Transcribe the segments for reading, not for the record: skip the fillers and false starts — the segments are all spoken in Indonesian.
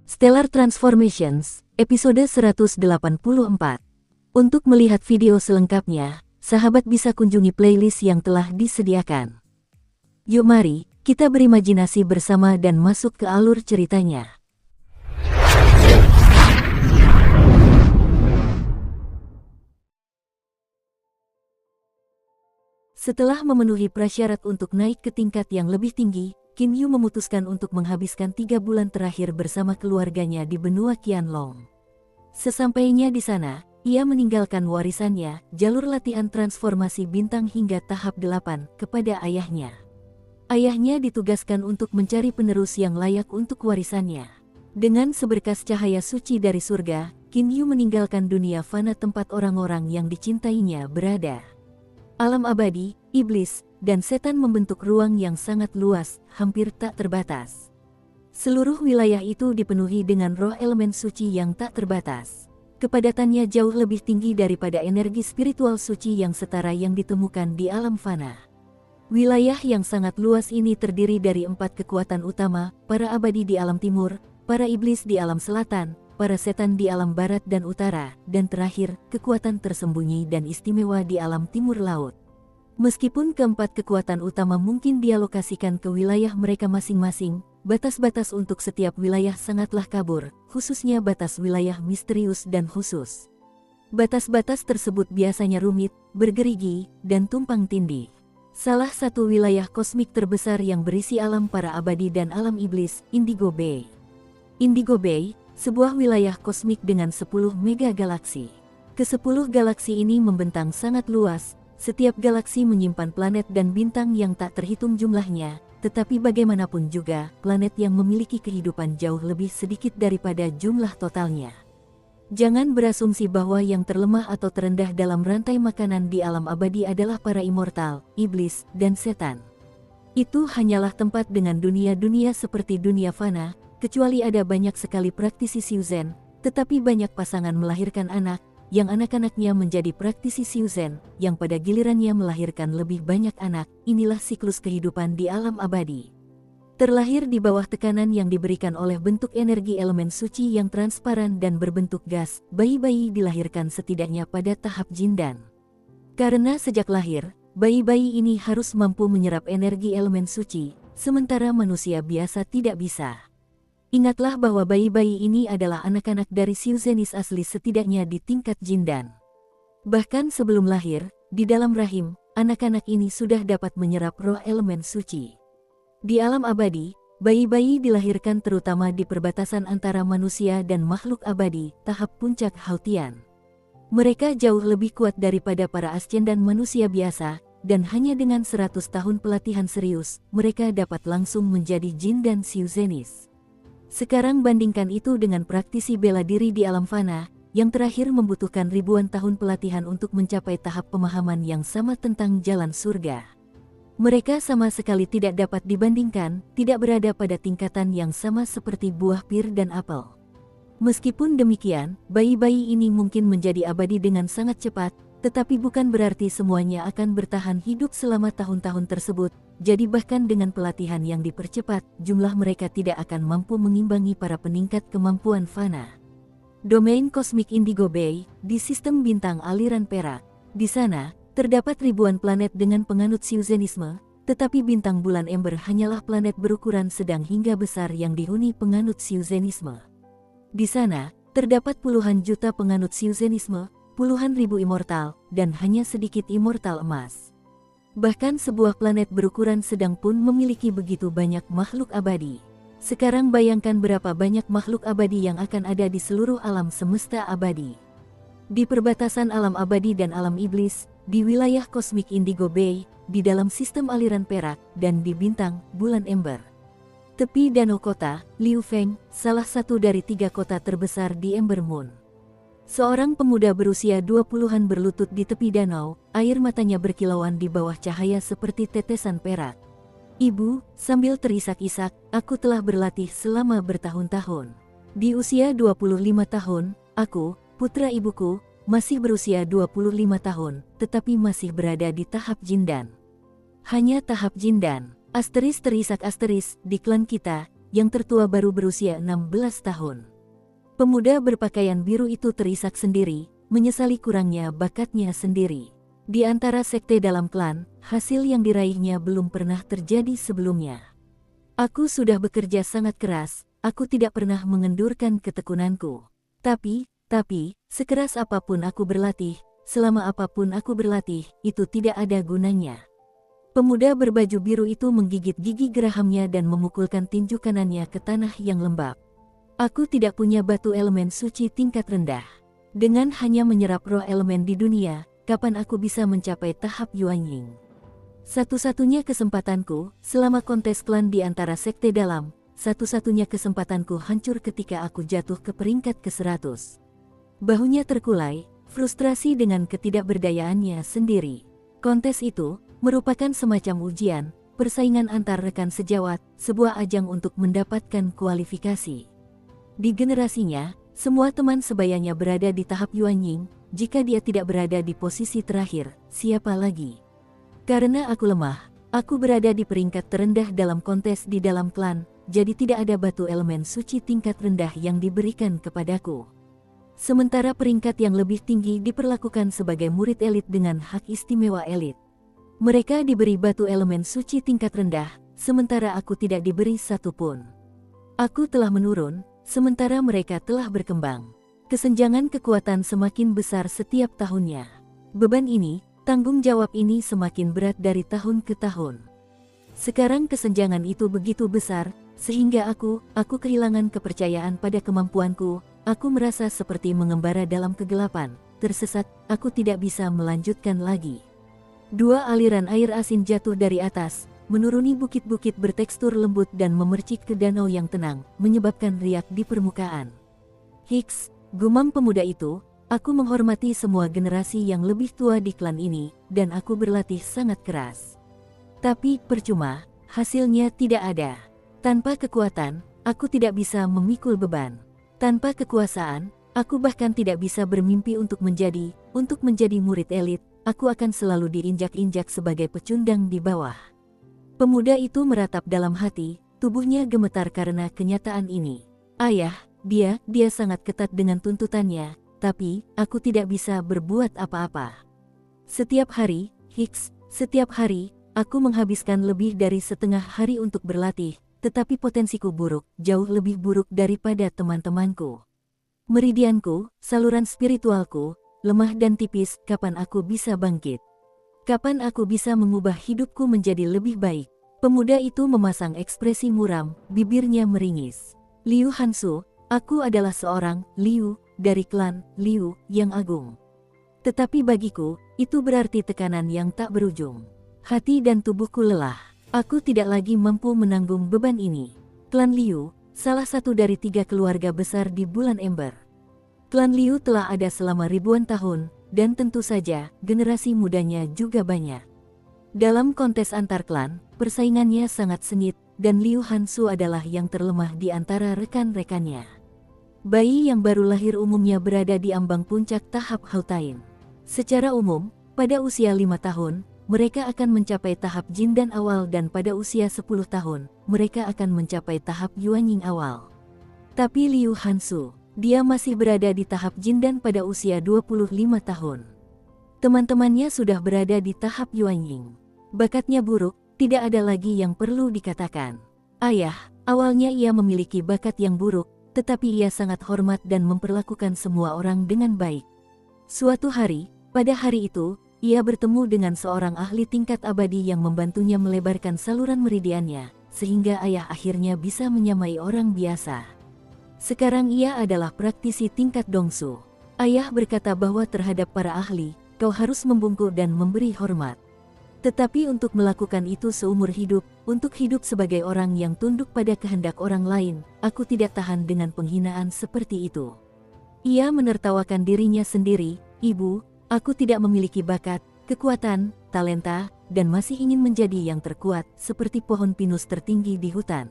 Stellar Transformations, episode 184. Untuk melihat video selengkapnya, sahabat bisa kunjungi playlist yang telah disediakan. Yuk mari, kita berimajinasi bersama dan masuk ke alur ceritanya. Setelah memenuhi prasyarat untuk naik ke tingkat yang lebih tinggi, Qin Yu memutuskan untuk menghabiskan 3 bulan terakhir bersama keluarganya di benua Qianlong. Sesampainya di sana, ia meninggalkan warisannya, jalur latihan transformasi bintang hingga tahap 8, kepada ayahnya. Ayahnya ditugaskan untuk mencari penerus yang layak untuk warisannya. Dengan seberkas cahaya suci dari surga, Qin Yu meninggalkan dunia fana tempat orang-orang yang dicintainya berada. Alam abadi, iblis, dan setan membentuk ruang yang sangat luas, hampir tak terbatas. Seluruh wilayah itu dipenuhi dengan roh elemen suci yang tak terbatas. Kepadatannya jauh lebih tinggi daripada energi spiritual suci yang setara yang ditemukan di alam fana. Wilayah yang sangat luas ini terdiri dari 4 kekuatan utama, para abadi di alam timur, para iblis di alam selatan, para setan di alam barat dan utara, dan terakhir, kekuatan tersembunyi dan istimewa di alam timur laut. Meskipun keempat kekuatan utama mungkin dialokasikan ke wilayah mereka masing-masing, batas-batas untuk setiap wilayah sangatlah kabur, khususnya batas wilayah misterius dan khusus. Batas-batas tersebut biasanya rumit, bergerigi, dan tumpang tindih. Salah satu wilayah kosmik terbesar yang berisi alam para abadi dan alam iblis, Indigo Bay. Indigo Bay, sebuah wilayah kosmik dengan 10 mega galaksi. Ke-10 galaksi ini membentang sangat luas. Setiap galaksi menyimpan planet dan bintang yang tak terhitung jumlahnya, tetapi bagaimanapun juga, planet yang memiliki kehidupan jauh lebih sedikit daripada jumlah totalnya. Jangan berasumsi bahwa yang terlemah atau terendah dalam rantai makanan di alam abadi adalah para immortal, iblis, dan setan. Itu hanyalah tempat dengan dunia-dunia seperti dunia fana, kecuali ada banyak sekali praktisi Xiuzhen, tetapi banyak pasangan melahirkan anak, yang anak-anaknya menjadi praktisi Xiuzhen, yang pada gilirannya melahirkan lebih banyak anak. Inilah siklus kehidupan di alam abadi. Terlahir di bawah tekanan yang diberikan oleh bentuk energi elemen suci yang transparan dan berbentuk gas, bayi-bayi dilahirkan setidaknya pada tahap jindan. Karena sejak lahir, bayi-bayi ini harus mampu menyerap energi elemen suci, sementara manusia biasa tidak bisa. Ingatlah bahwa bayi-bayi ini adalah anak-anak dari Xiuzhenis asli setidaknya di tingkat jindan. Bahkan sebelum lahir, di dalam rahim, anak-anak ini sudah dapat menyerap roh elemen suci. Di alam abadi, bayi-bayi dilahirkan terutama di perbatasan antara manusia dan makhluk abadi, tahap puncak Hautian. Mereka jauh lebih kuat daripada para Ascian dan manusia biasa, dan hanya dengan 100 tahun pelatihan serius, mereka dapat langsung menjadi jin dan Xiuzhenis. Sekarang bandingkan itu dengan praktisi bela diri di alam fana, yang terakhir membutuhkan ribuan tahun pelatihan untuk mencapai tahap pemahaman yang sama tentang jalan surga. Mereka sama sekali tidak dapat dibandingkan, tidak berada pada tingkatan yang sama seperti buah pir dan apel. Meskipun demikian, bayi-bayi ini mungkin menjadi abadi dengan sangat cepat, tetapi bukan berarti semuanya akan bertahan hidup selama tahun-tahun tersebut. Jadi bahkan dengan pelatihan yang dipercepat, jumlah mereka tidak akan mampu mengimbangi para peningkat kemampuan fana. Domain kosmik Indigo Bay, di sistem bintang aliran perak. Di sana, terdapat ribuan planet dengan penganut Xiuzhenisme, tetapi bintang bulan ember hanyalah planet berukuran sedang hingga besar yang dihuni penganut Xiuzhenisme. Di sana, terdapat puluhan juta penganut Xiuzhenisme, puluhan ribu immortal, dan hanya sedikit immortal emas. Bahkan sebuah planet berukuran sedang pun memiliki begitu banyak makhluk abadi. Sekarang bayangkan berapa banyak makhluk abadi yang akan ada di seluruh alam semesta abadi. Di perbatasan alam abadi dan alam iblis, di wilayah kosmik Indigo Bay, di dalam sistem aliran perak, dan di bintang, bulan ember. Tepi danau kota, Liu Feng, salah satu dari 3 kota terbesar di Ember Moon. Seorang pemuda berusia 20-an berlutut di tepi danau, air matanya berkilauan di bawah cahaya seperti tetesan perak. Ibu, sambil terisak-isak, aku telah berlatih selama bertahun-tahun. Di usia 25 tahun, aku, putra ibuku, masih berusia 25 tahun, tetapi masih berada di tahap jindan. Hanya tahap jindan, terisak di klan kita, yang tertua baru berusia 16 tahun. Pemuda berpakaian biru itu terisak sendiri, menyesali kurangnya bakatnya sendiri. Di antara sekte dalam klan, hasil yang diraihnya belum pernah terjadi sebelumnya. Aku sudah bekerja sangat keras, aku tidak pernah mengendurkan ketekunanku. Tapi, sekeras apapun aku berlatih, selama apapun aku berlatih, itu tidak ada gunanya. Pemuda berbaju biru itu menggigit gigi gerahamnya dan memukulkan tinju kanannya ke tanah yang lembab. Aku tidak punya batu elemen suci tingkat rendah. Dengan hanya menyerap roh elemen di dunia, kapan aku bisa mencapai tahap Yuanying? Satu-satunya kesempatanku, selama kontes klan di antara sekte dalam, satu-satunya kesempatanku hancur ketika aku jatuh ke peringkat ke-100. Bahunya terkulai, frustrasi dengan ketidakberdayaannya sendiri. Kontes itu merupakan semacam ujian, persaingan antar rekan sejawat, sebuah ajang untuk mendapatkan kualifikasi. Di generasinya, semua teman sebayanya berada di tahap Yuanying. Jika dia tidak berada di posisi terakhir, siapa lagi? Karena aku lemah, aku berada di peringkat terendah dalam kontes di dalam klan, jadi tidak ada batu elemen suci tingkat rendah yang diberikan kepadaku. Sementara peringkat yang lebih tinggi diperlakukan sebagai murid elit dengan hak istimewa elit. Mereka diberi batu elemen suci tingkat rendah, sementara aku tidak diberi satupun. Aku telah menurun, sementara mereka telah berkembang. Kesenjangan kekuatan semakin besar setiap tahunnya. Beban ini, tanggung jawab ini semakin berat dari tahun ke tahun. Sekarang kesenjangan itu begitu besar, sehingga aku kehilangan kepercayaan pada kemampuanku. Aku merasa seperti mengembara dalam kegelapan, tersesat, aku tidak bisa melanjutkan lagi. Dua aliran air asin jatuh dari atas, menuruni bukit-bukit bertekstur lembut dan memercik ke danau yang tenang, menyebabkan riak di permukaan. Hicks, gumam pemuda itu, aku menghormati semua generasi yang lebih tua di klan ini, dan aku berlatih sangat keras. Tapi, percuma, hasilnya tidak ada. Tanpa kekuatan, aku tidak bisa memikul beban. Tanpa kekuasaan, aku bahkan tidak bisa bermimpi untuk menjadi murid elit, aku akan selalu diinjak-injak sebagai pecundang di bawah. Pemuda itu meratap dalam hati, tubuhnya gemetar karena kenyataan ini. Ayah, dia sangat ketat dengan tuntutannya, tapi aku tidak bisa berbuat apa-apa. Setiap hari, Hicks, setiap hari, aku menghabiskan lebih dari setengah hari untuk berlatih, tetapi potensiku buruk, jauh lebih buruk daripada teman-temanku. Meridianku, saluran spiritualku, lemah dan tipis. Kapan aku bisa bangkit? Kapan aku bisa mengubah hidupku menjadi lebih baik? Pemuda itu memasang ekspresi muram, bibirnya meringis. Liu Hansu, aku adalah seorang Liu dari klan Liu yang agung. Tetapi bagiku, itu berarti tekanan yang tak berujung. Hati dan tubuhku lelah. Aku tidak lagi mampu menanggung beban ini. Klan Liu, salah satu dari 3 keluarga besar di Bulan Ember. Klan Liu telah ada selama ribuan tahun, dan tentu saja, generasi mudanya juga banyak. Dalam kontes antar klan, persaingannya sangat sengit, dan Liu Hansu adalah yang terlemah di antara rekan-rekannya. Bayi yang baru lahir umumnya berada di ambang puncak tahap Hautaing. Secara umum, pada usia 5 tahun, mereka akan mencapai tahap Jindan awal dan pada usia 10 tahun, mereka akan mencapai tahap Yuanying awal. Tapi Liu Hansu, dia masih berada di tahap Jindan pada usia 25 tahun. Teman-temannya sudah berada di tahap Yuanying. Bakatnya buruk, tidak ada lagi yang perlu dikatakan. Ayah, awalnya ia memiliki bakat yang buruk, tetapi ia sangat hormat dan memperlakukan semua orang dengan baik. Suatu hari, pada hari itu, ia bertemu dengan seorang ahli tingkat abadi yang membantunya melebarkan saluran meridiannya, sehingga ayah akhirnya bisa menyamai orang biasa. Sekarang ia adalah praktisi tingkat Dongsu. Ayah berkata bahwa terhadap para ahli, kau harus membungkuk dan memberi hormat. Tetapi untuk melakukan itu seumur hidup, untuk hidup sebagai orang yang tunduk pada kehendak orang lain, aku tidak tahan dengan penghinaan seperti itu. Ia menertawakan dirinya sendiri, Ibu, aku tidak memiliki bakat, kekuatan, talenta, dan masih ingin menjadi yang terkuat, seperti pohon pinus tertinggi di hutan.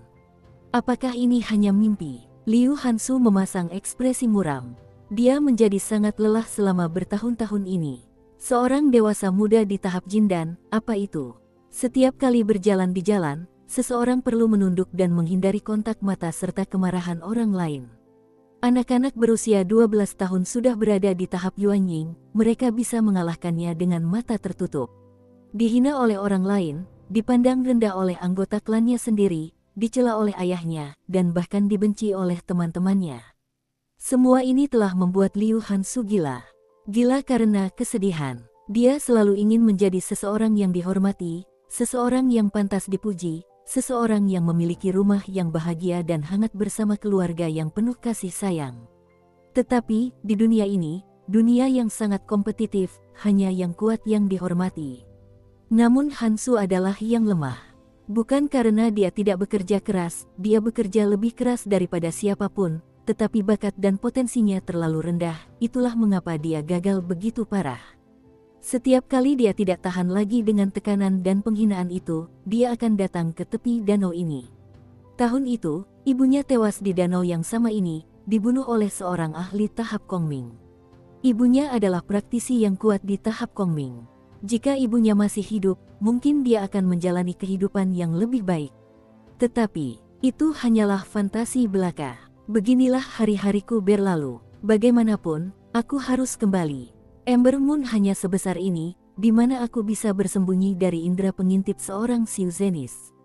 Apakah ini hanya mimpi? Liu Hansu memasang ekspresi muram. Dia menjadi sangat lelah selama bertahun-tahun ini. Seorang dewasa muda di tahap Jindan, apa itu? Setiap kali berjalan di jalan, seseorang perlu menunduk dan menghindari kontak mata serta kemarahan orang lain. Anak-anak berusia 12 tahun sudah berada di tahap Yuanying, mereka bisa mengalahkannya dengan mata tertutup. Dihina oleh orang lain, dipandang rendah oleh anggota klannya sendiri, dicela oleh ayahnya, dan bahkan dibenci oleh teman-temannya. Semua ini telah membuat Liu Hansu gila. Gila karena kesedihan. Dia selalu ingin menjadi seseorang yang dihormati, seseorang yang pantas dipuji, seseorang yang memiliki rumah yang bahagia dan hangat bersama keluarga yang penuh kasih sayang. Tetapi, di dunia ini, dunia yang sangat kompetitif, hanya yang kuat yang dihormati. Namun Hansu adalah yang lemah. Bukan karena dia tidak bekerja keras, dia bekerja lebih keras daripada siapapun, tetapi bakat dan potensinya terlalu rendah, itulah mengapa dia gagal begitu parah. Setiap kali dia tidak tahan lagi dengan tekanan dan penghinaan itu, dia akan datang ke tepi danau ini. Tahun itu, ibunya tewas di danau yang sama ini, dibunuh oleh seorang ahli tahap Kongming. Ibunya adalah praktisi yang kuat di tahap Kongming. Jika ibunya masih hidup, mungkin dia akan menjalani kehidupan yang lebih baik. Tetapi, itu hanyalah fantasi belaka. Beginilah hari-hariku berlalu. Bagaimanapun, aku harus kembali. Ember Moon hanya sebesar ini, di mana aku bisa bersembunyi dari indera pengintip seorang Xiu Zenis.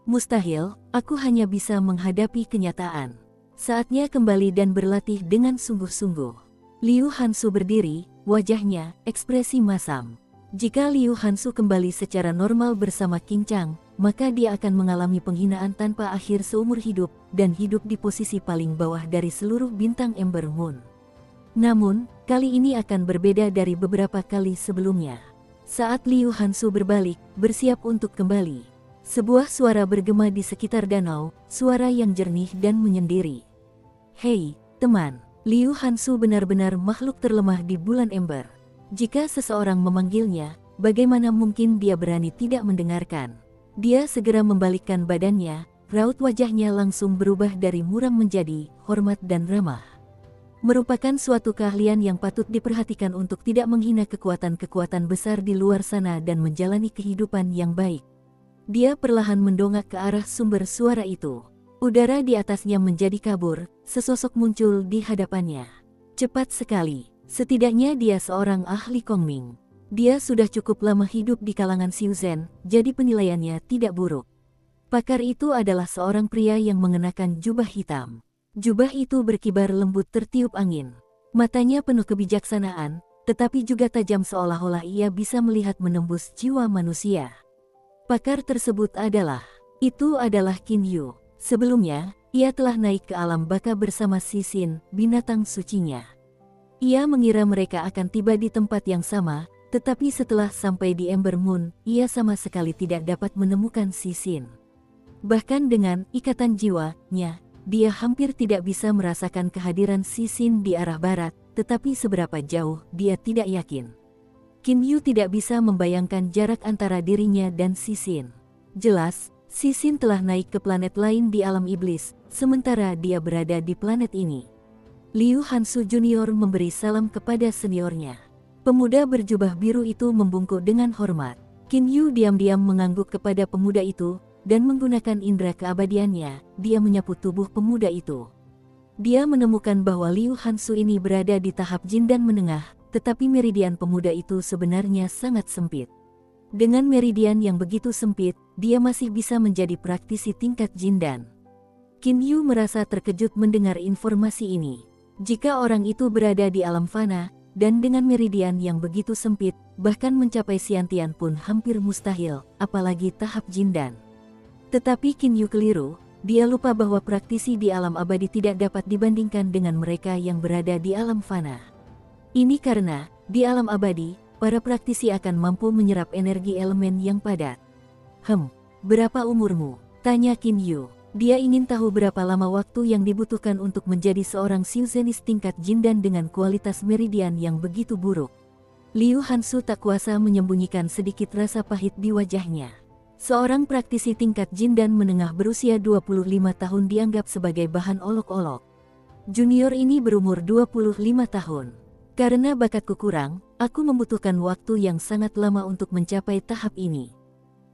Mustahil, aku hanya bisa menghadapi kenyataan. Saatnya kembali dan berlatih dengan sungguh-sungguh. Liu Hansu berdiri, wajahnya, ekspresi masam. Jika Liu Hansu kembali secara normal bersama Qing Chang, maka dia akan mengalami penghinaan tanpa akhir seumur hidup, dan hidup di posisi paling bawah dari seluruh bintang Ember Moon. Namun, kali ini akan berbeda dari beberapa kali sebelumnya. Saat Liu Hansu berbalik, bersiap untuk kembali. Sebuah suara bergema di sekitar danau, suara yang jernih dan menyendiri. Hei, teman, Liu Hansu benar-benar makhluk terlemah di bulan ember. Jika seseorang memanggilnya, bagaimana mungkin dia berani tidak mendengarkan? Dia segera membalikkan badannya, raut wajahnya langsung berubah dari muram menjadi hormat dan ramah. Merupakan suatu keahlian yang patut diperhatikan untuk tidak menghina kekuatan-kekuatan besar di luar sana dan menjalani kehidupan yang baik. Dia perlahan mendongak ke arah sumber suara itu. Udara di atasnya menjadi kabur, sesosok muncul di hadapannya. Cepat sekali, setidaknya dia seorang ahli Kongming. Dia sudah cukup lama hidup di kalangan Xiuzhen, jadi penilaiannya tidak buruk. Pakar itu adalah seorang pria yang mengenakan jubah hitam. Jubah itu berkibar lembut tertiup angin. Matanya penuh kebijaksanaan, tetapi juga tajam seolah-olah ia bisa melihat menembus jiwa manusia. Pakar tersebut adalah Qin Yu. Sebelumnya, ia telah naik ke alam baka bersama Cixin, binatang sucinya. Ia mengira mereka akan tiba di tempat yang sama, tetapi setelah sampai di Ember Moon, ia sama sekali tidak dapat menemukan Cixin. Bahkan dengan ikatan jiwanya, dia hampir tidak bisa merasakan kehadiran Cixin di arah barat, tetapi seberapa jauh dia tidak yakin. Qin Yu tidak bisa membayangkan jarak antara dirinya dan Cixin. Jelas, Cixin telah naik ke planet lain di alam iblis, sementara dia berada di planet ini. Liu Hansu Junior memberi salam kepada seniornya. Pemuda berjubah biru itu membungkuk dengan hormat. Qin Yu diam-diam mengangguk kepada pemuda itu, dan menggunakan indera keabadiannya, dia menyapu tubuh pemuda itu. Dia menemukan bahwa Liu Hansu ini berada di tahap jin dan menengah, tetapi meridian pemuda itu sebenarnya sangat sempit. Dengan meridian yang begitu sempit, dia masih bisa menjadi praktisi tingkat jin dan. Qin Yu merasa terkejut mendengar informasi ini. Jika orang itu berada di alam fana, dan dengan meridian yang begitu sempit, bahkan mencapai Xiantian pun hampir mustahil, apalagi tahap jin dan. Tetapi Qin Yu keliru, dia lupa bahwa praktisi di alam abadi tidak dapat dibandingkan dengan mereka yang berada di alam fana. Ini karena, di alam abadi, para praktisi akan mampu menyerap energi elemen yang padat. Berapa umurmu? Tanya Qin Yu. Dia ingin tahu berapa lama waktu yang dibutuhkan untuk menjadi seorang Xiuzenis tingkat jin dan dengan kualitas meridian yang begitu buruk. Liu Hansu tak kuasa menyembunyikan sedikit rasa pahit di wajahnya. Seorang praktisi tingkat jin dan menengah berusia 25 tahun dianggap sebagai bahan olok-olok. Junior ini berumur 25 tahun. Karena bakatku kurang, aku membutuhkan waktu yang sangat lama untuk mencapai tahap ini.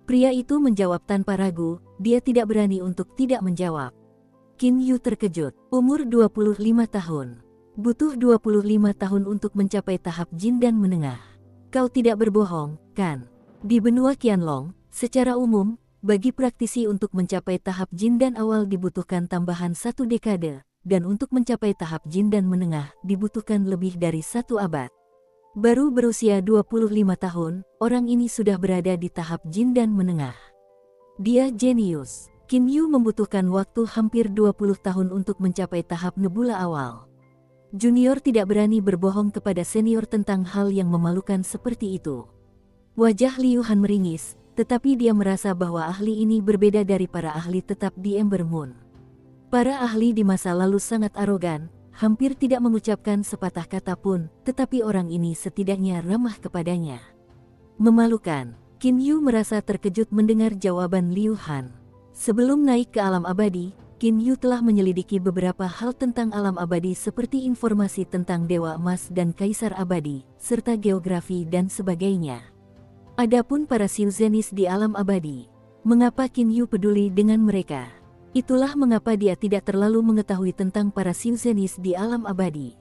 Pria itu menjawab tanpa ragu, dia tidak berani untuk tidak menjawab. Qin Yu terkejut, umur 25 tahun. Butuh 25 tahun untuk mencapai tahap jin dan menengah. Kau tidak berbohong, kan? Di benua Qianlong, secara umum, bagi praktisi untuk mencapai tahap jin dan awal dibutuhkan tambahan 1 dekade, dan untuk mencapai tahap jin dan menengah dibutuhkan lebih dari 1 abad. Baru berusia 25 tahun, orang ini sudah berada di tahap jin dan menengah. Dia jenius. Qin Yu membutuhkan waktu hampir 20 tahun untuk mencapai tahap nebula awal. Junior tidak berani berbohong kepada senior tentang hal yang memalukan seperti itu. Wajah Liu Han meringis, tetapi dia merasa bahwa ahli ini berbeda dari para ahli tetap di Ember Moon. Para ahli di masa lalu sangat arogan, hampir tidak mengucapkan sepatah kata pun, tetapi orang ini setidaknya ramah kepadanya. Memalukan, Qin Yu merasa terkejut mendengar jawaban Liu Han. Sebelum naik ke alam abadi, Qin Yu telah menyelidiki beberapa hal tentang alam abadi seperti informasi tentang Dewa Emas dan Kaisar Abadi, serta geografi dan sebagainya. Adapun para Siuzenis di alam abadi, mengapa Qin Yu peduli dengan mereka? Itulah mengapa dia tidak terlalu mengetahui tentang para Siuzenis di alam abadi.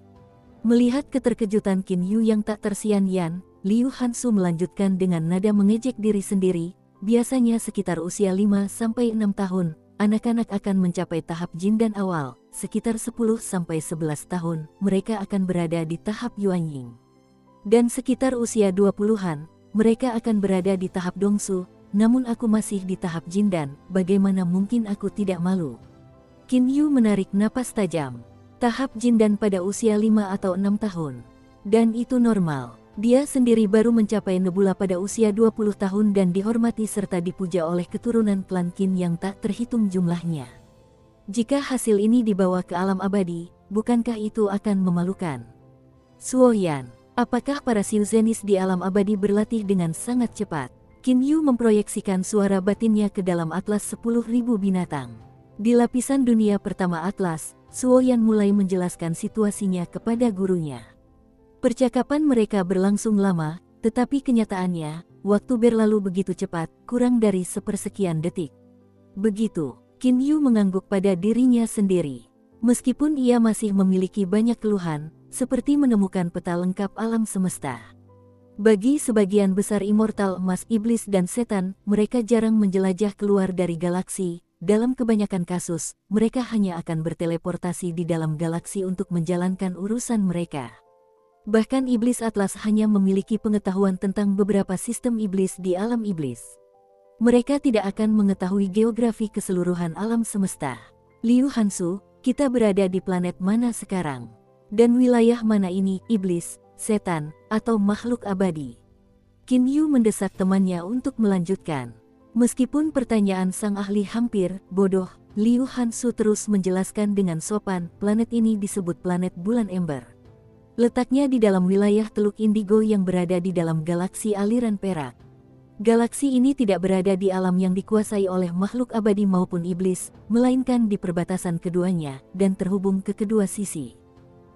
Melihat keterkejutan Qin Yu yang tak tersian-sian, Liu Hansu melanjutkan dengan nada mengejek diri sendiri, biasanya sekitar usia 5-6 tahun, anak-anak akan mencapai tahap jin dan awal, sekitar 10-11 tahun, mereka akan berada di tahap Yuanying. Dan sekitar usia 20-an, mereka akan berada di tahap Dongsu, namun aku masih di tahap Jindan, bagaimana mungkin aku tidak malu? Qin Yu menarik napas tajam. Tahap Jindan pada usia 5 atau 6 tahun. Dan itu normal. Dia sendiri baru mencapai nebula pada usia 20 tahun dan dihormati serta dipuja oleh keturunan klan Qin yang tak terhitung jumlahnya. Jika hasil ini dibawa ke alam abadi, bukankah itu akan memalukan? Suoyan. Apakah para Siuzenis di alam abadi berlatih dengan sangat cepat? Qin Yu memproyeksikan suara batinnya ke dalam atlas 10.000 binatang. Di lapisan dunia pertama atlas, Suoyan mulai menjelaskan situasinya kepada gurunya. Percakapan mereka berlangsung lama, tetapi kenyataannya, waktu berlalu begitu cepat, kurang dari sepersekian detik. Begitu, Qin Yu mengangguk pada dirinya sendiri. Meskipun ia masih memiliki banyak keluhan, seperti menemukan peta lengkap alam semesta. Bagi sebagian besar immortal emas iblis dan setan, mereka jarang menjelajah keluar dari galaksi. Dalam kebanyakan kasus, mereka hanya akan berteleportasi di dalam galaksi untuk menjalankan urusan mereka. Bahkan iblis Atlas hanya memiliki pengetahuan tentang beberapa sistem iblis di alam iblis. Mereka tidak akan mengetahui geografi keseluruhan alam semesta. Liu Hansu, kita berada di planet mana sekarang? Dan wilayah mana ini, iblis, setan, atau makhluk abadi? Qin Yu mendesak temannya untuk melanjutkan. Meskipun pertanyaan sang ahli hampir bodoh, Liu Hansu terus menjelaskan dengan sopan, planet ini disebut planet bulan ember. Letaknya di dalam wilayah Teluk Indigo yang berada di dalam galaksi aliran perak. Galaksi ini tidak berada di alam yang dikuasai oleh makhluk abadi maupun iblis, melainkan di perbatasan keduanya, dan terhubung ke kedua sisi.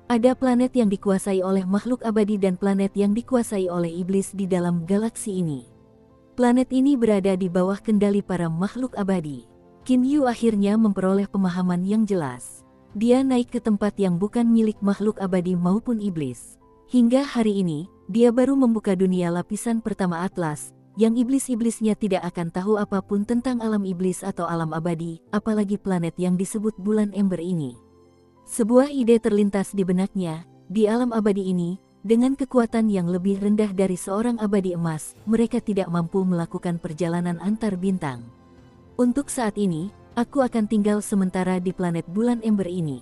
Ada planet yang dikuasai oleh makhluk abadi dan planet yang dikuasai oleh iblis di dalam galaksi ini. Planet ini berada di bawah kendali para makhluk abadi. Qin Yu akhirnya memperoleh pemahaman yang jelas. Dia naik ke tempat yang bukan milik makhluk abadi maupun iblis. Hingga hari ini, dia baru membuka dunia lapisan pertama Atlas, yang iblis-iblisnya tidak akan tahu apapun tentang alam iblis atau alam abadi, apalagi planet yang disebut bulan ember ini. Sebuah ide terlintas di benaknya, di alam abadi ini, dengan kekuatan yang lebih rendah dari seorang abadi emas, mereka tidak mampu melakukan perjalanan antar bintang. Untuk saat ini, aku akan tinggal sementara di planet bulan ember ini.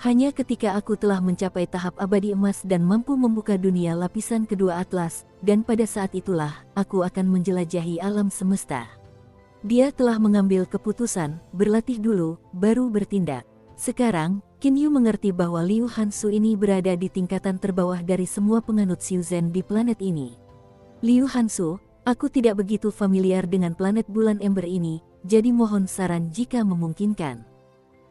Hanya ketika aku telah mencapai tahap abadi emas dan mampu membuka dunia lapisan kedua Atlas, dan pada saat itulah, aku akan menjelajahi alam semesta. Dia telah mengambil keputusan, berlatih dulu, baru bertindak. Sekarang, Qin Yu mengerti bahwa Liu Hansu ini berada di tingkatan terbawah dari semua penganut Siuzen di planet ini. Liu Hansu, aku tidak begitu familiar dengan planet bulan ember ini, jadi mohon saran jika memungkinkan.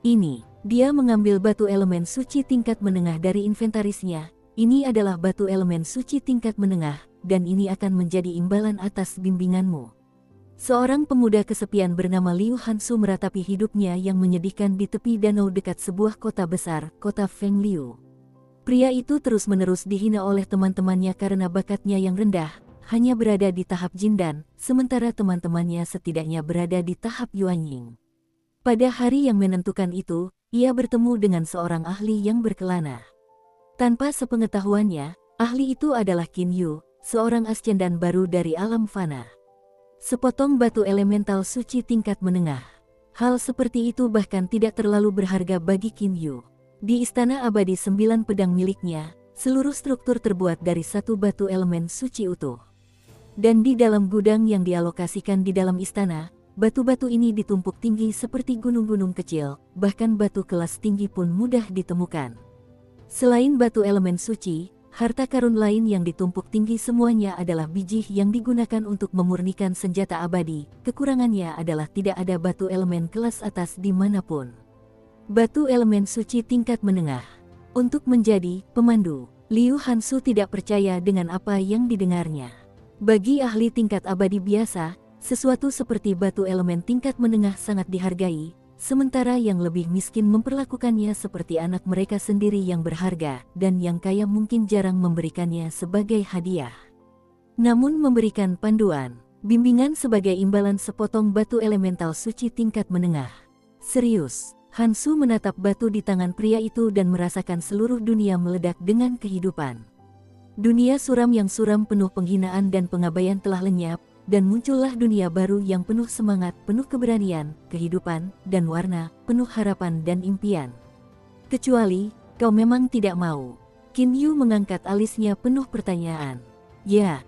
Ini, dia mengambil batu elemen suci tingkat menengah dari inventarisnya. Ini adalah batu elemen suci tingkat menengah, dan ini akan menjadi imbalan atas bimbinganmu. Seorang pemuda kesepian bernama Liu Hansu meratapi hidupnya yang menyedihkan di tepi danau dekat sebuah kota besar, kota Fengliu. Pria itu terus-menerus dihina oleh teman-temannya karena bakatnya yang rendah, hanya berada di tahap Jindan, sementara teman-temannya setidaknya berada di tahap Yuanying. Pada hari yang menentukan itu, ia bertemu dengan seorang ahli yang berkelana. Tanpa sepengetahuannya, ahli itu adalah Qin Yu, seorang ascendan baru dari alam fana. Sepotong batu elemental suci tingkat menengah. Hal seperti itu bahkan tidak terlalu berharga bagi Qin Yu. Di Istana Abadi 9 Pedang miliknya, seluruh struktur terbuat dari satu batu elemen suci utuh. Dan di dalam gudang yang dialokasikan di dalam istana, batu-batu ini ditumpuk tinggi seperti gunung-gunung kecil, bahkan batu kelas tinggi pun mudah ditemukan. Selain batu elemen suci, harta karun lain yang ditumpuk tinggi semuanya adalah biji yang digunakan untuk memurnikan senjata abadi. Kekurangannya adalah tidak ada batu elemen kelas atas dimanapun. Batu elemen suci tingkat menengah. Untuk menjadi pemandu, Liu Hansu tidak percaya dengan apa yang didengarnya. Bagi ahli tingkat abadi biasa, sesuatu seperti batu elemen tingkat menengah sangat dihargai, sementara yang lebih miskin memperlakukannya seperti anak mereka sendiri yang berharga, dan yang kaya mungkin jarang memberikannya sebagai hadiah. Namun memberikan panduan, bimbingan sebagai imbalan sepotong batu elemental suci tingkat menengah. Serius, Hansu menatap batu di tangan pria itu dan merasakan seluruh dunia meledak dengan kehidupan. Dunia suram yang suram penuh penghinaan dan pengabaian telah lenyap, dan muncullah dunia baru yang penuh semangat, penuh keberanian, kehidupan, dan warna, penuh harapan dan impian. Kecuali, kau memang tidak mau. Qin Yu mengangkat alisnya penuh pertanyaan. Ya,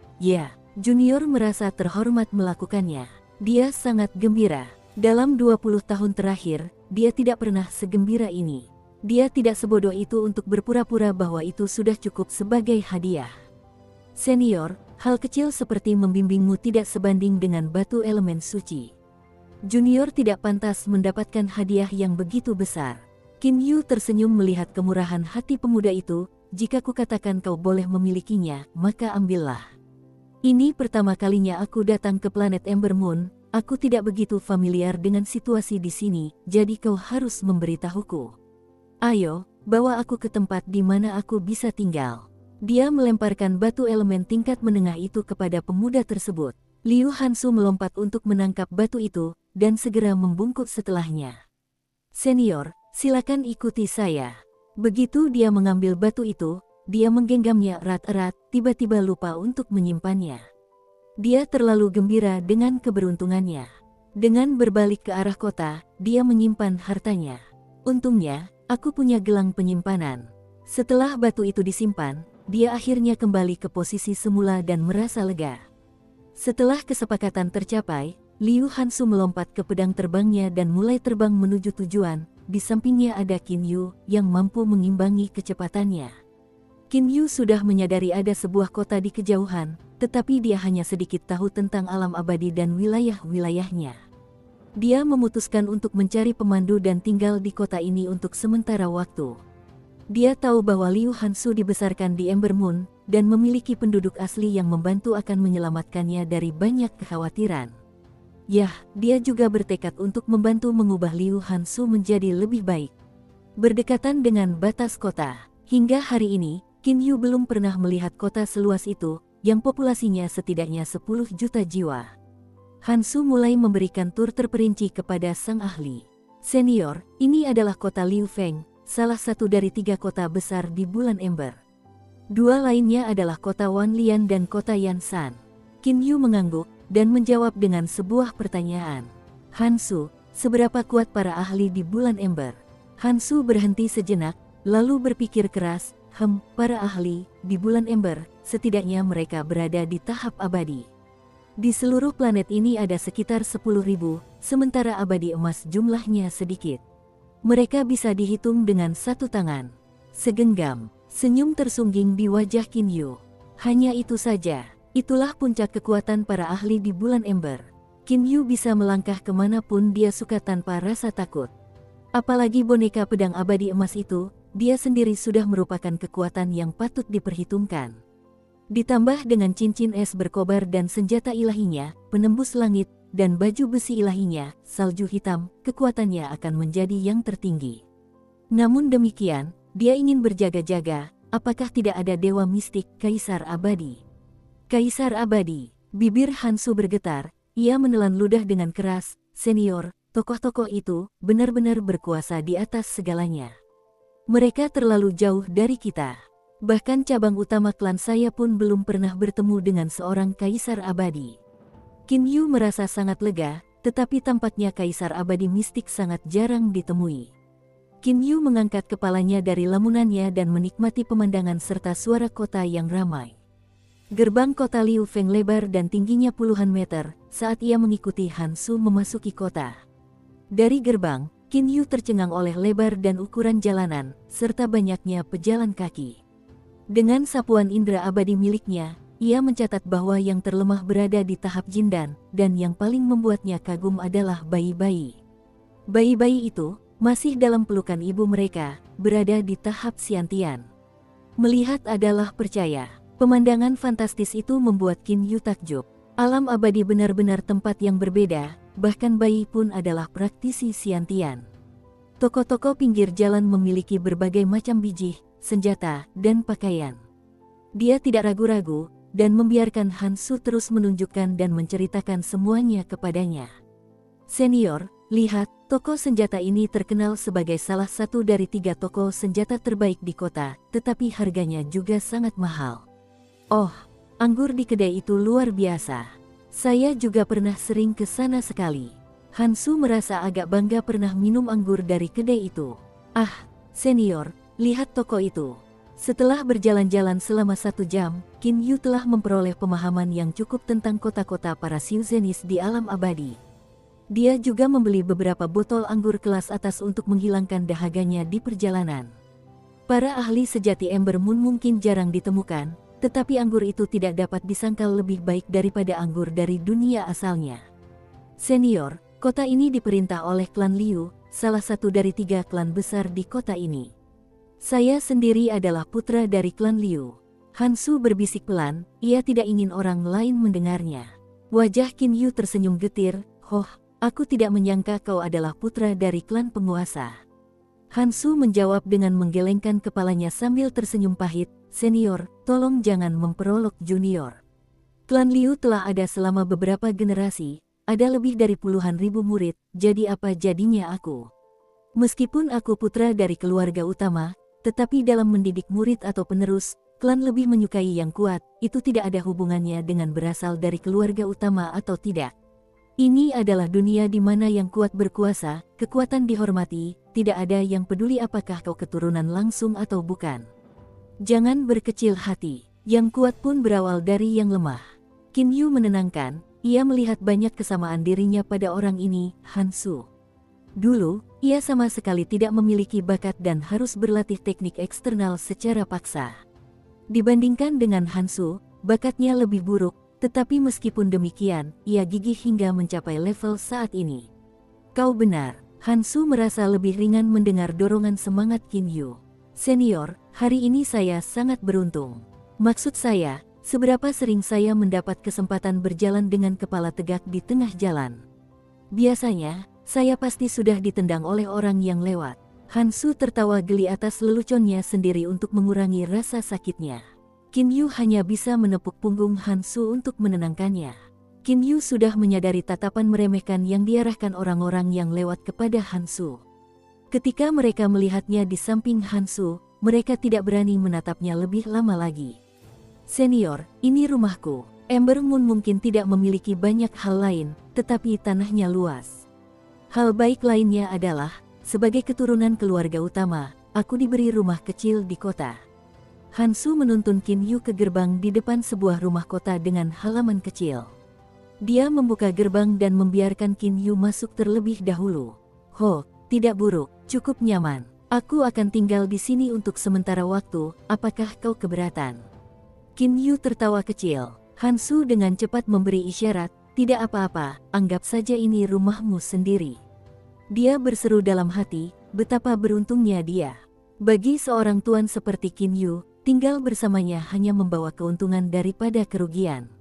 Junior merasa terhormat melakukannya. Dia sangat gembira. Dalam 20 tahun terakhir, dia tidak pernah segembira ini. Dia tidak sebodoh itu untuk berpura-pura bahwa itu sudah cukup sebagai hadiah. Senior, hal kecil seperti membimbingmu tidak sebanding dengan batu elemen suci. Junior tidak pantas mendapatkan hadiah yang begitu besar. Qin Yu tersenyum melihat kemurahan hati pemuda itu. Jika kukatakan kau boleh memilikinya, maka ambillah. Ini pertama kalinya aku datang ke planet Ember Moon. Aku tidak begitu familiar dengan situasi di sini, jadi kau harus memberitahuku. Ayo, bawa aku ke tempat di mana aku bisa tinggal. Dia melemparkan batu elemen tingkat menengah itu kepada pemuda tersebut. Liu Hansu melompat untuk menangkap batu itu, dan segera membungkuk setelahnya. Senior, silakan ikuti saya. Begitu dia mengambil batu itu, dia menggenggamnya erat-erat, tiba-tiba lupa untuk menyimpannya. Dia terlalu gembira dengan keberuntungannya. Dengan berbalik ke arah kota, dia menyimpan hartanya. Untungnya, aku punya gelang penyimpanan. Setelah batu itu disimpan, dia akhirnya kembali ke posisi semula dan merasa lega. Setelah kesepakatan tercapai, Liu Hansu melompat ke pedang terbangnya dan mulai terbang menuju tujuan. Di sampingnya ada Qin Yu yang mampu mengimbangi kecepatannya. Qin Yu sudah menyadari ada sebuah kota di kejauhan, tetapi dia hanya sedikit tahu tentang alam abadi dan wilayah-wilayahnya. Dia memutuskan untuk mencari pemandu dan tinggal di kota ini untuk sementara waktu. Dia tahu bahwa Liu Hansu dibesarkan di Ember Moon, dan memiliki penduduk asli yang membantu akan menyelamatkannya dari banyak kekhawatiran. Yah, dia juga bertekad untuk membantu mengubah Liu Hansu menjadi lebih baik. Berdekatan dengan batas kota, hingga hari ini, Qin Yu belum pernah melihat kota seluas itu, yang populasinya setidaknya 10 juta jiwa. Hansu mulai memberikan tur terperinci kepada sang ahli. Senior, ini adalah kota Liu Feng, salah satu dari 3 kota besar di bulan Ember. 2 lainnya adalah kota Wanlian dan kota Yansan. Qin Yu mengangguk, dan menjawab dengan sebuah pertanyaan. Hansu, seberapa kuat para ahli di bulan Ember? Hansu berhenti sejenak, lalu berpikir keras, para ahli di bulan Ember, setidaknya mereka berada di tahap abadi. Di seluruh planet ini ada sekitar 10.000, sementara abadi emas jumlahnya sedikit. Mereka bisa dihitung dengan satu tangan. Segenggam, senyum tersungging di wajah Qin Yu. Hanya itu saja. Itulah puncak kekuatan para ahli di bulan Ember. Qin Yu bisa melangkah kemanapun dia suka tanpa rasa takut. Apalagi boneka pedang abadi emas itu, dia sendiri sudah merupakan kekuatan yang patut diperhitungkan. Ditambah dengan cincin es berkobar dan senjata ilahinya, penembus langit, dan baju besi ilahinya, salju hitam, kekuatannya akan menjadi yang tertinggi. Namun demikian, dia ingin berjaga-jaga, apakah tidak ada dewa mistik, Kaisar Abadi? Kaisar Abadi, bibir Hansu bergetar, ia menelan ludah dengan keras, senior, tokoh-tokoh itu benar-benar berkuasa di atas segalanya. Mereka terlalu jauh dari kita. Bahkan cabang utama klan saya pun belum pernah bertemu dengan seorang Kaisar Abadi. Qin Yu merasa sangat lega, tetapi tampaknya Kaisar Abadi mistik sangat jarang ditemui. Qin Yu mengangkat kepalanya dari lamunannya dan menikmati pemandangan serta suara kota yang ramai. Gerbang kota Liu Feng lebar dan tingginya puluhan meter saat ia mengikuti Hansu memasuki kota. Dari gerbang, Qin Yu tercengang oleh lebar dan ukuran jalanan, serta banyaknya pejalan kaki. Dengan sapuan indera abadi miliknya, ia mencatat bahwa yang terlemah berada di tahap jindan, dan yang paling membuatnya kagum adalah bayi-bayi. Bayi-bayi itu masih dalam pelukan ibu mereka, berada di tahap siantian. Melihat adalah percaya. Pemandangan fantastis itu membuat Qin Yu takjub. Alam abadi benar-benar tempat yang berbeda, bahkan bayi pun adalah praktisi siantian. Toko-toko pinggir jalan memiliki berbagai macam biji, senjata, dan pakaian. Dia tidak ragu-ragu, dan membiarkan Hansu terus menunjukkan dan menceritakan semuanya kepadanya. Senior, lihat, toko senjata ini terkenal sebagai salah satu dari 3 toko senjata terbaik di kota, tetapi harganya juga sangat mahal. Oh, anggur di kedai itu luar biasa. Saya juga pernah sering ke sana sekali. Hansu merasa agak bangga pernah minum anggur dari kedai itu. Ah, senior, lihat toko itu. Setelah berjalan-jalan selama 1 jam, Qin Yu telah memperoleh pemahaman yang cukup tentang kota-kota para Siuzenis di alam abadi. Dia juga membeli beberapa botol anggur kelas atas untuk menghilangkan dahaganya di perjalanan. Para ahli sejati Ember Moon mungkin jarang ditemukan, tetapi anggur itu tidak dapat disangkal lebih baik daripada anggur dari dunia asalnya. Senior, kota ini diperintah oleh klan Liu, salah satu dari 3 klan besar di kota ini. Saya sendiri adalah putra dari klan Liu. Hansu berbisik pelan, ia tidak ingin orang lain mendengarnya. Wajah Qin Yu tersenyum getir, "Hoh, aku tidak menyangka kau adalah putra dari klan penguasa." Hansu menjawab dengan menggelengkan kepalanya sambil tersenyum pahit, "Senior, tolong jangan memperolok junior. Klan Liu telah ada selama beberapa generasi, ada lebih dari puluhan ribu murid, jadi apa jadinya aku? Meskipun aku putra dari keluarga utama, tetapi dalam mendidik murid atau penerus, klan lebih menyukai yang kuat, itu tidak ada hubungannya dengan berasal dari keluarga utama atau tidak. Ini adalah dunia di mana yang kuat berkuasa, kekuatan dihormati, tidak ada yang peduli apakah kau keturunan langsung atau bukan. Jangan berkecil hati, yang kuat pun berawal dari yang lemah." Qin Yu menenangkan, ia melihat banyak kesamaan dirinya pada orang ini, Hansu. Dulu, ia sama sekali tidak memiliki bakat dan harus berlatih teknik eksternal secara paksa. Dibandingkan dengan Hansu, bakatnya lebih buruk, tetapi meskipun demikian, ia gigih hingga mencapai level saat ini. Kau benar, Hansu merasa lebih ringan mendengar dorongan semangat Qin Yu. Senior, hari ini saya sangat beruntung. Maksud saya, seberapa sering saya mendapat kesempatan berjalan dengan kepala tegak di tengah jalan. Biasanya, saya pasti sudah ditendang oleh orang yang lewat. Hansu tertawa geli atas leluconnya sendiri untuk mengurangi rasa sakitnya. Qin Yu hanya bisa menepuk punggung Hansu untuk menenangkannya. Qin Yu sudah menyadari tatapan meremehkan yang diarahkan orang-orang yang lewat kepada Hansu. Ketika mereka melihatnya di samping Hansu, mereka tidak berani menatapnya lebih lama lagi. Senior, ini rumahku. Ember Moon mungkin tidak memiliki banyak hal lain, tetapi tanahnya luas. Hal baik lainnya adalah, sebagai keturunan keluarga utama, aku diberi rumah kecil di kota. Hansu menuntun Qin Yu ke gerbang di depan sebuah rumah kota dengan halaman kecil. Dia membuka gerbang dan membiarkan Qin Yu masuk terlebih dahulu. "Ho, tidak buruk, cukup nyaman. Aku akan tinggal di sini untuk sementara waktu, apakah kau keberatan?" Qin Yu tertawa kecil. Hansu dengan cepat memberi isyarat, "Tidak apa-apa, anggap saja ini rumahmu sendiri." Dia berseru dalam hati, betapa beruntungnya dia. Bagi seorang tuan seperti Qin Yu, tinggal bersamanya hanya membawa keuntungan daripada kerugian.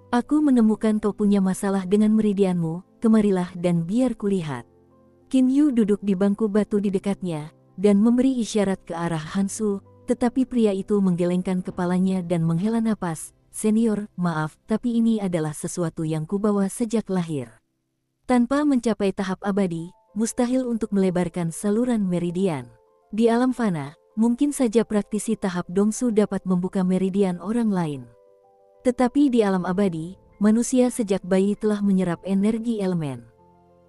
Aku menemukan kau punya masalah dengan meridianmu, kemarilah dan biar kulihat. Qin Yu duduk di bangku batu di dekatnya, dan memberi isyarat ke arah Hansu, tetapi pria itu menggelengkan kepalanya dan menghela napas. Senior, maaf, tapi ini adalah sesuatu yang kubawa sejak lahir. Tanpa mencapai tahap abadi, mustahil untuk melebarkan saluran meridian. Di alam fana, mungkin saja praktisi tahap Dongsu dapat membuka meridian orang lain. Tetapi di alam abadi, manusia sejak bayi telah menyerap energi elemen.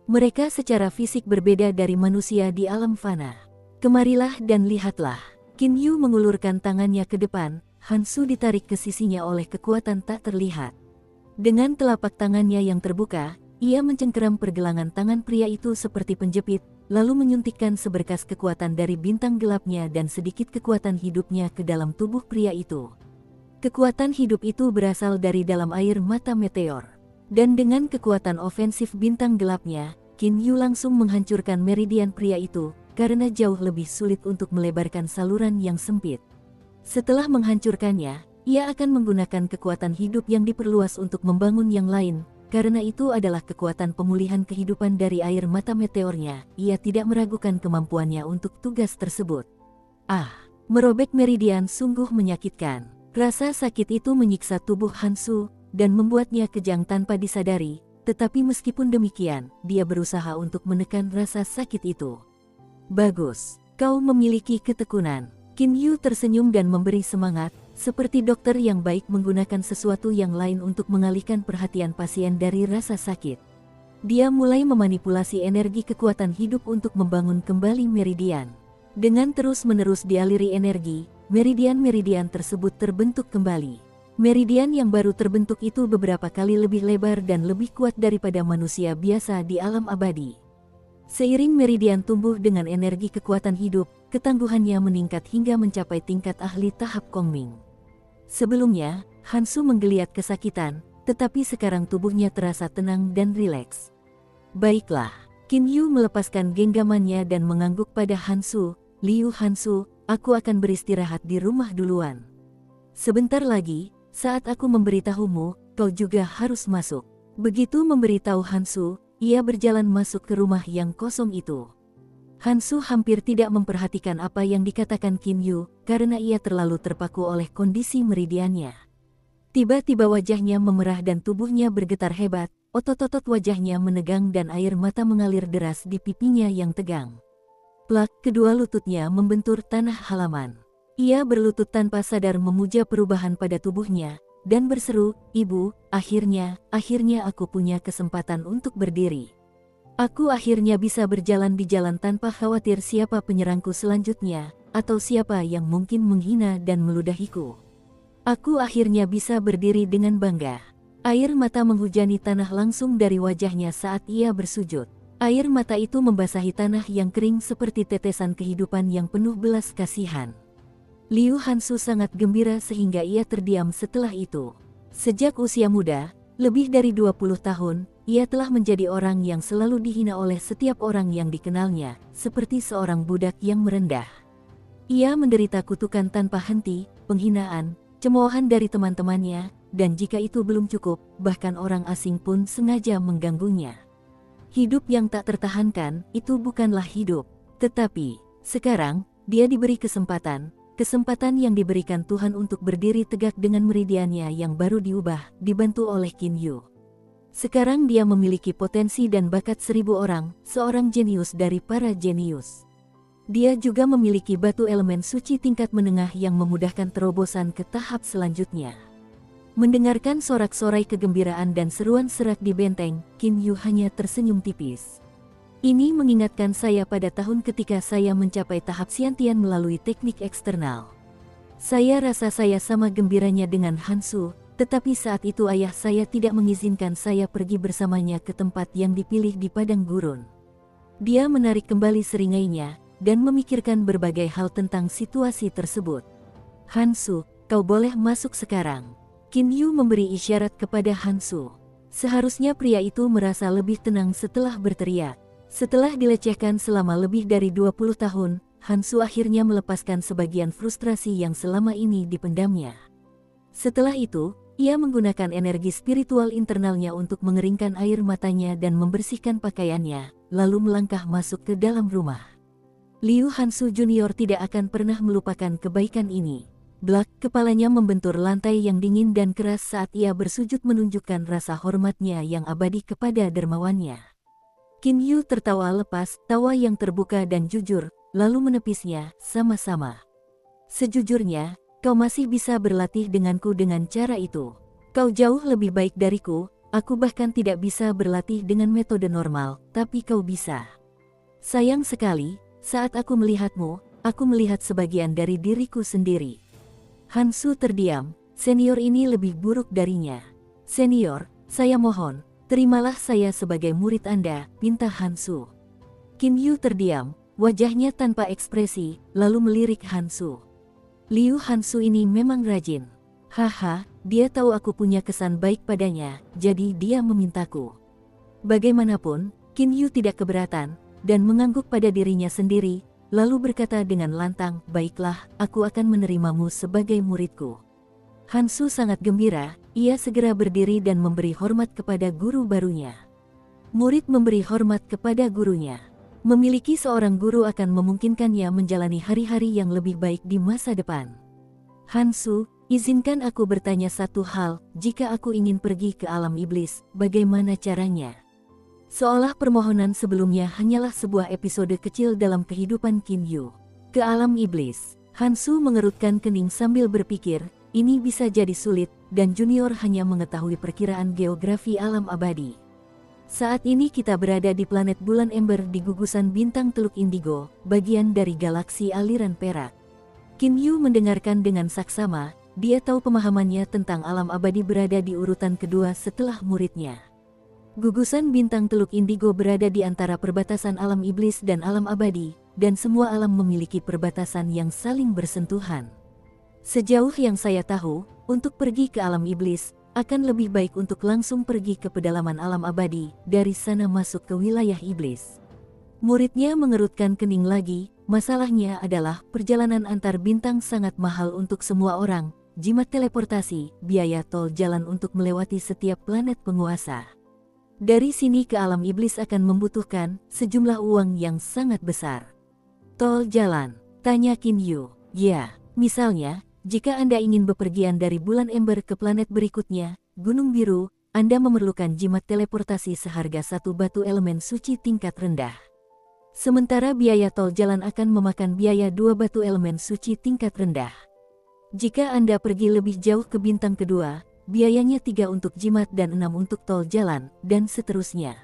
Mereka secara fisik berbeda dari manusia di alam fana. Kemarilah dan lihatlah. Qin Yu mengulurkan tangannya ke depan, Hansu ditarik ke sisinya oleh kekuatan tak terlihat. Dengan telapak tangannya yang terbuka, ia mencengkeram pergelangan tangan pria itu seperti penjepit, lalu menyuntikkan seberkas kekuatan dari bintang gelapnya dan sedikit kekuatan hidupnya ke dalam tubuh pria itu. Kekuatan hidup itu berasal dari dalam air mata meteor. Dan dengan kekuatan ofensif bintang gelapnya, Qin Yu langsung menghancurkan meridian pria itu, karena jauh lebih sulit untuk melebarkan saluran yang sempit. Setelah menghancurkannya, ia akan menggunakan kekuatan hidup yang diperluas untuk membangun yang lain, karena itu adalah kekuatan pemulihan kehidupan dari air mata meteornya. Ia tidak meragukan kemampuannya untuk tugas tersebut. Merobek meridian sungguh menyakitkan. Rasa sakit itu menyiksa tubuh Hansu, dan membuatnya kejang tanpa disadari, tetapi meskipun demikian, dia berusaha untuk menekan rasa sakit itu. Bagus, kau memiliki ketekunan. Qin Yu tersenyum dan memberi semangat, seperti dokter yang baik menggunakan sesuatu yang lain untuk mengalihkan perhatian pasien dari rasa sakit. Dia mulai memanipulasi energi kekuatan hidup untuk membangun kembali meridian. Dengan terus-menerus dialiri energi, meridian-meridian tersebut terbentuk kembali. Meridian yang baru terbentuk itu beberapa kali lebih lebar dan lebih kuat daripada manusia biasa di alam abadi. Seiring meridian tumbuh dengan energi kekuatan hidup, ketangguhannya meningkat hingga mencapai tingkat ahli tahap Kongming. Sebelumnya, Hansu menggeliat kesakitan, tetapi sekarang tubuhnya terasa tenang dan rileks. Baiklah, Qin Yu melepaskan genggamannya dan mengangguk pada Hansu. Liu Hansu, aku akan beristirahat di rumah duluan. Sebentar lagi, saat aku memberitahumu, kau juga harus masuk. Begitu memberitahu Hansu, ia berjalan masuk ke rumah yang kosong itu. Hansu hampir tidak memperhatikan apa yang dikatakan Qin Yu, karena ia terlalu terpaku oleh kondisi meridiannya. Tiba-tiba wajahnya memerah dan tubuhnya bergetar hebat, otot-otot wajahnya menegang dan air mata mengalir deras di pipinya yang tegang. Plak, kedua lututnya membentur tanah halaman. Ia berlutut tanpa sadar memuja perubahan pada tubuhnya, dan berseru, "Ibu, akhirnya aku punya kesempatan untuk berdiri. Aku akhirnya bisa berjalan di jalan tanpa khawatir siapa penyerangku selanjutnya, atau siapa yang mungkin menghina dan meludahiku. Aku akhirnya bisa berdiri dengan bangga." Air mata menghujani tanah langsung dari wajahnya saat ia bersujud. Air mata itu membasahi tanah yang kering seperti tetesan kehidupan yang penuh belas kasihan. Liu Hansu sangat gembira sehingga ia terdiam setelah itu. Sejak usia muda, lebih dari 20 tahun, ia telah menjadi orang yang selalu dihina oleh setiap orang yang dikenalnya, seperti seorang budak yang merendah. Ia menderita kutukan tanpa henti, penghinaan, cemoohan dari teman-temannya, dan jika itu belum cukup, bahkan orang asing pun sengaja mengganggunya. Hidup yang tak tertahankan, itu bukanlah hidup. Tetapi, sekarang, dia diberi kesempatan yang diberikan Tuhan untuk berdiri tegak dengan meridiannya yang baru diubah, dibantu oleh Qin Yu. Sekarang dia memiliki potensi dan bakat 1000 orang, seorang jenius dari para jenius. Dia juga memiliki batu elemen suci tingkat menengah yang memudahkan terobosan ke tahap selanjutnya. Mendengarkan sorak-sorai kegembiraan dan seruan serak di benteng, Qin Yu hanya tersenyum tipis. Ini mengingatkan saya pada tahun ketika saya mencapai tahap Xiantian melalui teknik eksternal. Saya rasa saya sama gembiranya dengan Hansu, tetapi saat itu ayah saya tidak mengizinkan saya pergi bersamanya ke tempat yang dipilih di padang gurun. Dia menarik kembali seringainya, dan memikirkan berbagai hal tentang situasi tersebut. "Hansu, kau boleh masuk sekarang." Qin Yu memberi isyarat kepada Hansu. Seharusnya pria itu merasa lebih tenang setelah berteriak. Setelah dilecehkan selama lebih dari 20 tahun, Hansu akhirnya melepaskan sebagian frustrasi yang selama ini dipendamnya. Setelah itu, Ia menggunakan energi spiritual internalnya untuk mengeringkan air matanya dan membersihkan pakaiannya, lalu melangkah masuk ke dalam rumah. Liu Hansu Junior tidak akan pernah melupakan kebaikan ini. Blak, kepalanya membentur lantai yang dingin dan keras saat ia bersujud menunjukkan rasa hormatnya yang abadi kepada dermawannya. Qin Yu tertawa lepas, tawa yang terbuka dan jujur, lalu menepisnya, sama-sama. Sejujurnya, kau masih bisa berlatih denganku dengan cara itu. Kau jauh lebih baik dariku, aku bahkan tidak bisa berlatih dengan metode normal, tapi kau bisa. Sayang sekali, saat aku melihatmu, aku melihat sebagian dari diriku sendiri. Hansu terdiam, senior ini lebih buruk darinya. Senior, saya mohon, terimalah saya sebagai murid Anda, pinta Hansu. Qin Yu terdiam, wajahnya tanpa ekspresi, lalu melirik Hansu. Liu Hansu ini memang rajin. Haha, dia tahu aku punya kesan baik padanya, jadi dia memintaku. Bagaimanapun, Qin Yu tidak keberatan, dan mengangguk pada dirinya sendiri, lalu berkata dengan lantang, baiklah, aku akan menerimamu sebagai muridku. Hansu sangat gembira, ia segera berdiri dan memberi hormat kepada guru barunya. Murid memberi hormat kepada gurunya. Memiliki seorang guru akan memungkinkannya menjalani hari-hari yang lebih baik di masa depan. Hansu, izinkan aku bertanya satu hal, jika aku ingin pergi ke alam iblis, bagaimana caranya? Seolah permohonan sebelumnya hanyalah sebuah episode kecil dalam kehidupan Qin Yu. Ke alam iblis, Hansu mengerutkan kening sambil berpikir, ini bisa jadi sulit, dan Junior hanya mengetahui perkiraan geografi alam abadi. Saat ini kita berada di planet bulan ember di gugusan bintang Teluk Indigo, bagian dari galaksi aliran perak. Qin Yu mendengarkan dengan saksama, dia tahu pemahamannya tentang alam abadi berada di urutan kedua setelah muridnya. Gugusan bintang Teluk Indigo berada di antara perbatasan alam iblis dan alam abadi, dan semua alam memiliki perbatasan yang saling bersentuhan. Sejauh yang saya tahu, untuk pergi ke alam iblis, akan lebih baik untuk langsung pergi ke pedalaman alam abadi, dari sana masuk ke wilayah iblis. Muridnya mengerutkan kening lagi, masalahnya adalah perjalanan antar bintang sangat mahal untuk semua orang, jimat teleportasi, biaya tol jalan untuk melewati setiap planet penguasa. Dari sini ke alam iblis akan membutuhkan sejumlah uang yang sangat besar. Tol jalan, tanya Qin Yu. Ya, misalnya, jika Anda ingin bepergian dari bulan ember ke planet berikutnya, Gunung Biru, Anda memerlukan jimat teleportasi seharga satu batu elemen suci tingkat rendah. Sementara biaya tol jalan akan memakan biaya 2 batu elemen suci tingkat rendah. Jika Anda pergi lebih jauh ke bintang kedua, biayanya 3 untuk jimat dan 6 untuk tol jalan, dan seterusnya.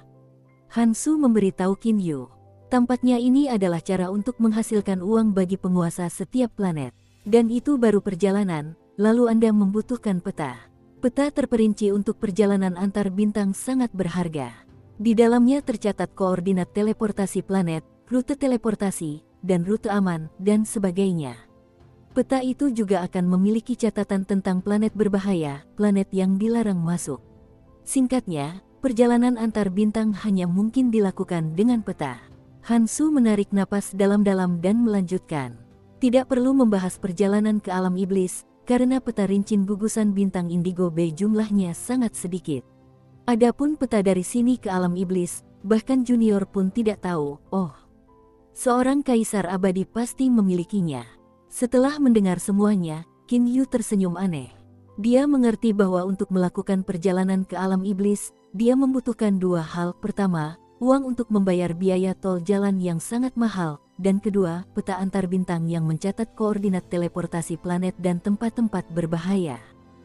Hansu memberitahu Qin Yu. Tampaknya ini adalah cara untuk menghasilkan uang bagi penguasa setiap planet. Dan itu baru perjalanan, lalu Anda membutuhkan peta. Peta terperinci untuk perjalanan antar bintang sangat berharga. Di dalamnya tercatat koordinat teleportasi planet, rute teleportasi, dan rute aman, dan sebagainya. Peta itu juga akan memiliki catatan tentang planet berbahaya, planet yang dilarang masuk. Singkatnya, perjalanan antar bintang hanya mungkin dilakukan dengan peta. Hansu menarik napas dalam-dalam dan melanjutkan. Tidak perlu membahas perjalanan ke alam iblis, karena peta rincin gugusan bintang Indigo B jumlahnya sangat sedikit. Adapun peta dari sini ke alam iblis, bahkan Junior pun tidak tahu. Oh, seorang kaisar abadi pasti memilikinya. Setelah mendengar semuanya, Qin Yu tersenyum aneh. Dia mengerti bahwa untuk melakukan perjalanan ke alam iblis, dia membutuhkan 2 hal. Pertama, uang untuk membayar biaya tol jalan yang sangat mahal, dan kedua, peta antar bintang yang mencatat koordinat teleportasi planet dan tempat-tempat berbahaya.